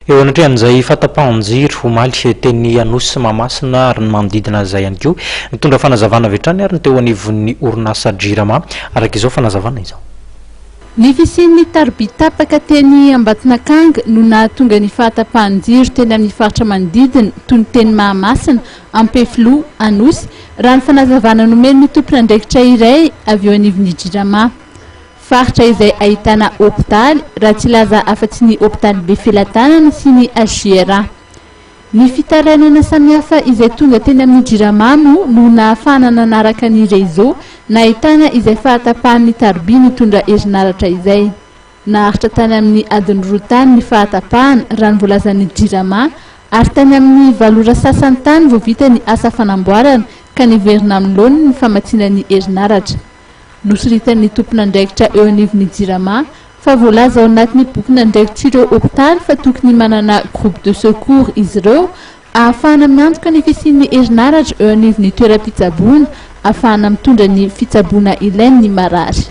eo anatrehan'izay fahatapahan-jiro omaly teny Anosy Mahamasina ary ny manodidina izay ihany koa nitondra fanazavana avy hatrany ary ny teo anivon'ny orinasa Jirama araka izao fanazavana izao. Ny fisian'ny tarbitapaka teny Ambatonakanga no nahatonga ny fahatapahan-jiro teny amin'ny faritra manodidina toy ny teny Mahamasina, Ampefilo, Anosy raha ny fanazavana nomen'ny tompon'andraikitra iray avy eo anivon'ny Jirama. Faritra izay ahitana hôpitaly raha tsy laza afa-tsy ny hôpitaly be Filatanana sy ny Jirama. Ny fitarainana samihafa izay tonga teny amin'ny Jirama no nahafahana nanaraka ny réseau nahitana izay fahatapahan'ny tarby nitondra herinaratra izay. Naharitra tany amin'ny adiny roa tany ny fahatapahana raha ny voalazan'ny Jirama ary tany amin'ny valora sasany tany vao vita ny asa fanamboarana ka niverina amin'ny laoniny ny famatsinan'ny herinaratra. Nosoritan'ny tompon'andraikitra eo anivon'ny Jirama fa voalaza ao anatin'ny bokin'andraikitra ireo hôpitaly fa tokony manana groupe de secours izy ireo ahafahana miantoka ny fisian'ny herinaratra eo anivon'ny toeram-pitsaboana ahafahana mitondra ny fitsaboana ilain'ny marary.